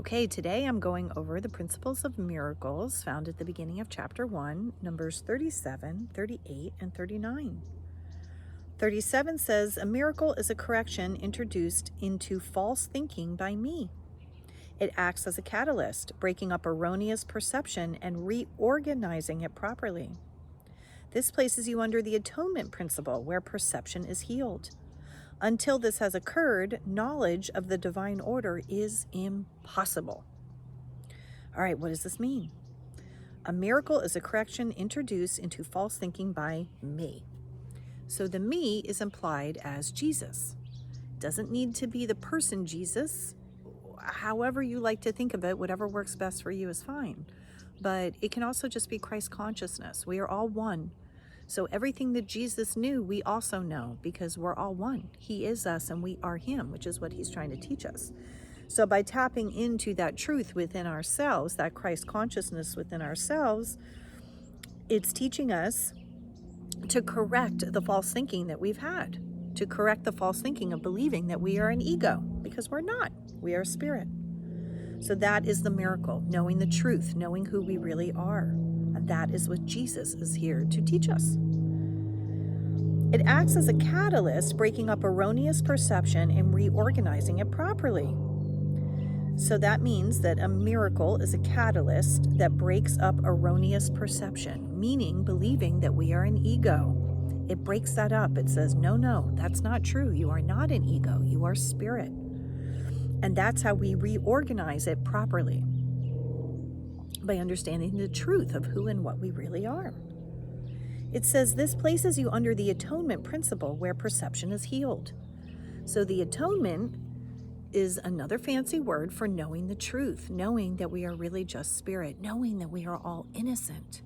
Okay, today I'm going over the principles of miracles found at the beginning of chapter 1, numbers 37, 38, and 39. 37 says, "A miracle is a correction introduced into false thinking by me. It acts as a catalyst, breaking up erroneous perception and reorganizing it properly. This places you under the atonement principle, where perception is healed. Until this has occurred, knowledge of the divine order is impossible." All right, what does this mean? A miracle is a correction introduced into false thinking by me. So the me is implied as Jesus. Doesn't need to be the person Jesus. However you like to think of it, whatever works best for you is fine. But it can also just be Christ consciousness. We are all one. So everything that Jesus knew, we also know because we're all one. He is us and we are him, which is what he's trying to teach us. So by tapping into that truth within ourselves, that Christ consciousness within ourselves, it's teaching us to correct the false thinking that we've had, to correct the false thinking of believing that we are an ego, because we're not. We are spirit. So that is the miracle, knowing the truth, knowing who we really are. And that is what Jesus is here to teach us. It acts as a catalyst, breaking up erroneous perception and reorganizing it properly. So that means that a miracle is a catalyst that breaks up erroneous perception, meaning believing that we are an ego. It breaks that up. It says, no, that's not true. You are not an ego. You are spirit. And that's how we reorganize it properly, by understanding the truth of who and what we really are. It says this places you under the atonement principle, where perception is healed. So the atonement is another fancy word for knowing the truth, knowing that we are really just spirit, knowing that we are all innocent.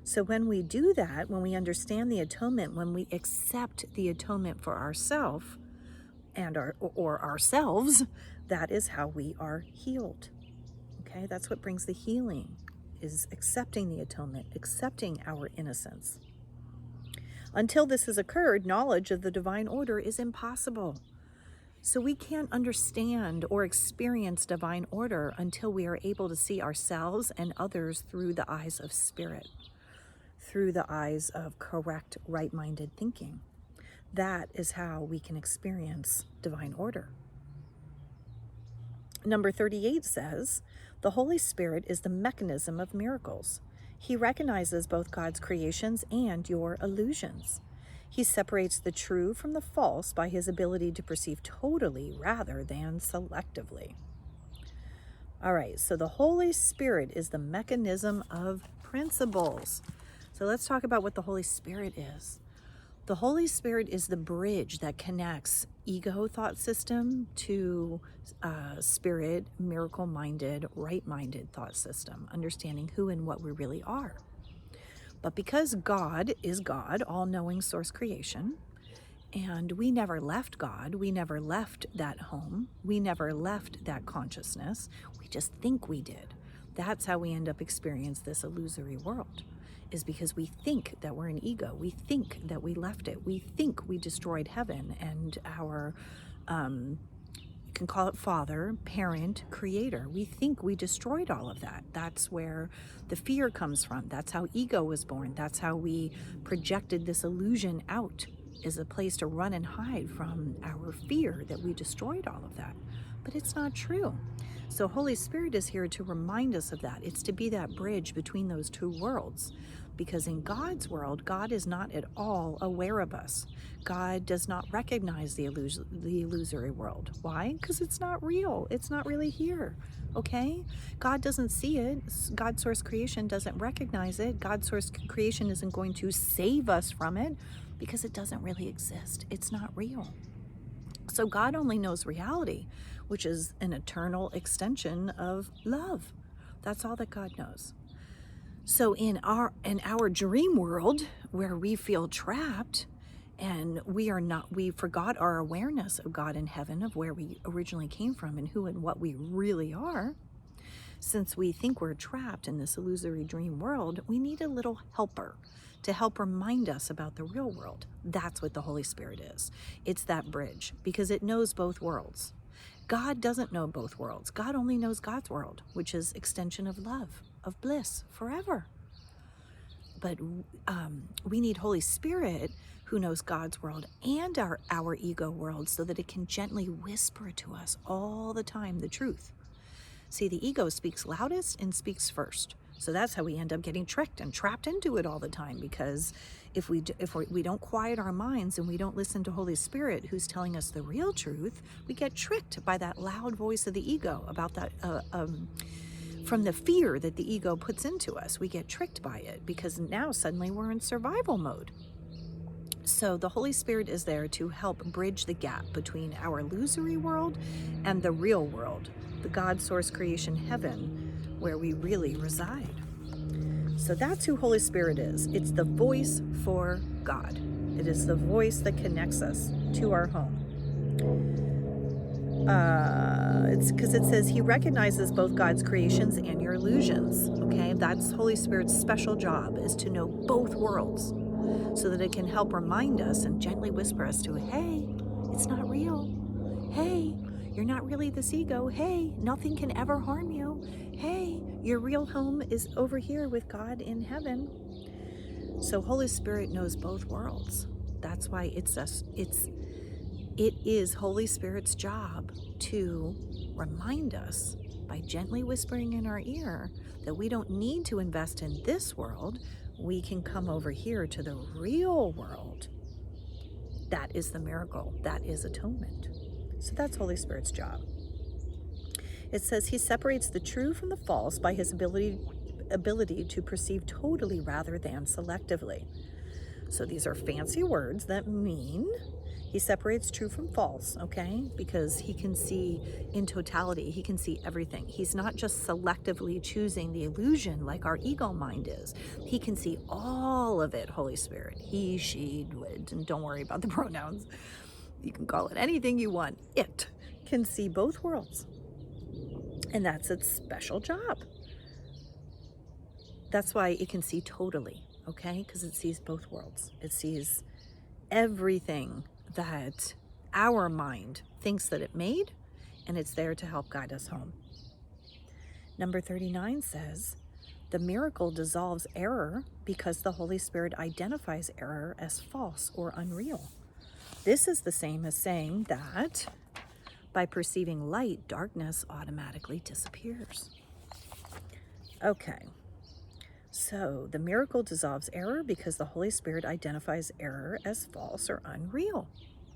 So when we do that, when we understand the atonement, when we accept the atonement for ourselves and ourselves, that is how we are healed. Okay, that's what brings the healing, is accepting the atonement, accepting our innocence. Until this has occurred, knowledge of the divine order is impossible. So we can't understand or experience divine order until we are able to see ourselves and others through the eyes of spirit, through the eyes of correct, right-minded thinking. That is how we can experience divine order. Number 38 says, the Holy Spirit is the mechanism of miracles. He recognizes both God's creations and your illusions. He separates the true from the false by his ability to perceive totally rather than selectively. All right, so the Holy Spirit is the mechanism of principles. So let's talk about what the Holy Spirit is. The Holy Spirit is the bridge that connects ego thought system to spirit, miracle-minded, right-minded thought system, understanding who and what we really are. But because God is God, all-knowing source creation, and we never left God, we never left that home, we never left that consciousness, we just think we did. That's how we end up experiencing this illusory world, is because we think that we're an ego. We think that we left it. We think we destroyed heaven and our, you can call it father, parent, creator. We think we destroyed all of that. That's where the fear comes from. That's how ego was born. That's how we projected this illusion out, as a place to run and hide from our fear that we destroyed all of that. But it's not true. So Holy Spirit is here to remind us of that. It's to be that bridge between those two worlds. Because in God's world, God is not at all aware of us. God does not recognize the illusory world. Why? Because it's not real. It's not really here. Okay? God doesn't see it. God's source creation doesn't recognize it. God's source creation isn't going to save us from it because it doesn't really exist. It's not real. So God only knows reality, which is an eternal extension of love. That's all that God knows. So in our dream world, where we feel trapped and we forgot our awareness of God in heaven, of where we originally came from and who and what we really are, since we think we're trapped in this illusory dream world, we need a little helper to help remind us about the real world. That's what the Holy Spirit is. It's that bridge, because it knows both worlds. God doesn't know both worlds. God only knows God's world, which is extension of love, of bliss, forever. But we need Holy Spirit who knows God's world and our ego world, so that it can gently whisper to us all the time the truth. See, the ego speaks loudest and speaks first. So that's how we end up getting tricked and trapped into it all the time, because if we don't quiet our minds and we don't listen to Holy Spirit who's telling us the real truth, we get tricked by that loud voice of the ego about that from the fear that the ego puts into us. We get tricked by it because now suddenly we're in survival mode. So the Holy Spirit is there to help bridge the gap between our illusory world and the real world, the God source creation heaven where we really reside. So that's who Holy Spirit is. It's the voice for God. It is the voice that connects us to our home. It's because it says he recognizes both God's creations and your illusions. Okay, that's Holy Spirit's special job, is to know both worlds, so that it can help remind us and gently whisper us to, hey, it's not real. Hey, you're not really this ego. Hey, nothing can ever harm you. Hey, your real home is over here with God in heaven. So Holy Spirit knows both worlds. That's why it is Holy Spirit's job to remind us by gently whispering in our ear that we don't need to invest in this world. We can come over here to the real world. That is the miracle. That is atonement. So that's Holy Spirit's job. It says he separates the true from the false by his ability to perceive totally rather than selectively. So these are fancy words that mean he separates true from false, okay? Because he can see in totality, he can see everything. He's not just selectively choosing the illusion like our ego mind is. He can see all of it, Holy Spirit. He, she, it, and don't worry about the pronouns. You can call it anything you want. It can see both worlds. And that's its special job. That's why it can see totally, okay? Because it sees both worlds. It sees everything that our mind thinks that it made, and it's there to help guide us home. Number 39 says, the miracle dissolves error because the Holy Spirit identifies error as false or unreal. This is the same as saying that by perceiving light, darkness automatically disappears. Okay. So the miracle dissolves error because the Holy Spirit identifies error as false or unreal.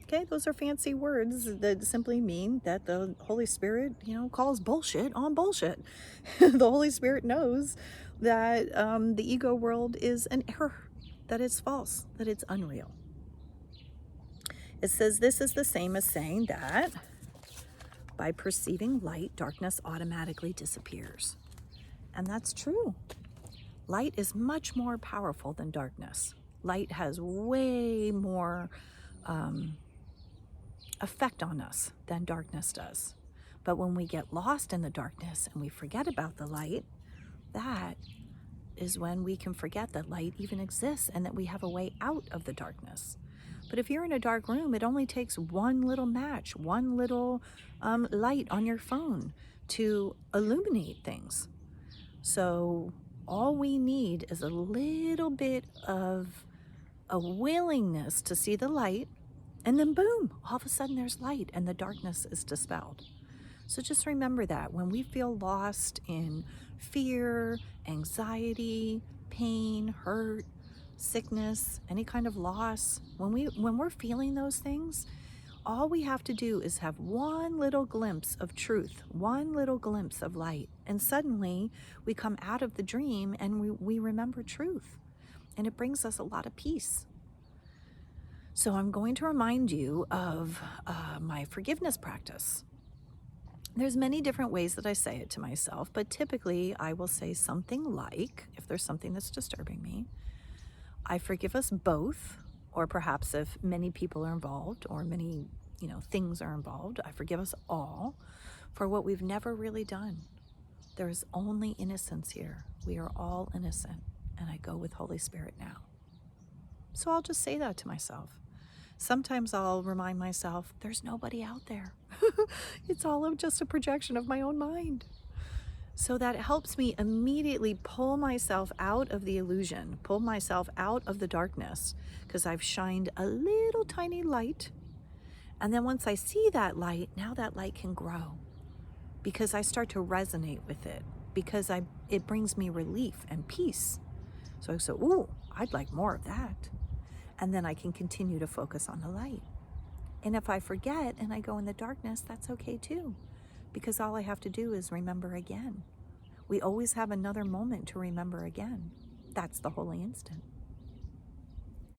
Okay, those are fancy words that simply mean that the Holy Spirit, calls bullshit on bullshit. The Holy Spirit knows that the ego world is an error, that it's false, that it's unreal. It says this is the same as saying that by perceiving light, darkness automatically disappears. And that's true. Light is much more powerful than darkness. Light has way more effect on us than darkness does. But when we get lost in the darkness and we forget about the light, that is when we can forget that light even exists and that we have a way out of the darkness. But if you're in a dark room, it only takes one little match, one little light on your phone to illuminate things. So all we need is a little bit of a willingness to see the light, and then boom, all of a sudden there's light and the darkness is dispelled. So just remember that when we feel lost in fear, anxiety, pain, hurt, sickness, any kind of loss, when we're feeling those things, all we have to do is have one little glimpse of truth, one little glimpse of light, and suddenly we come out of the dream and we remember truth, and it brings us a lot of peace. So I'm going to remind you of my forgiveness practice. There's many different ways that I say it to myself, but typically I will say something like, if there's something that's disturbing me, I forgive us both, or perhaps if many people are involved or many, things are involved, I forgive us all for what we've never really done. There is only innocence here. We are all innocent, and I go with Holy Spirit now. So I'll just say that to myself. Sometimes I'll remind myself, there's nobody out there. It's all just a projection of my own mind. So that helps me immediately pull myself out of the illusion, pull myself out of the darkness, because I've shined a little tiny light. And then once I see that light, now that light can grow, because I start to resonate with it, because it brings me relief and peace. So I say, ooh, I'd like more of that. And then I can continue to focus on the light. And if I forget and I go in the darkness, that's okay too, because all I have to do is remember again. We always have another moment to remember again. That's the holy instant.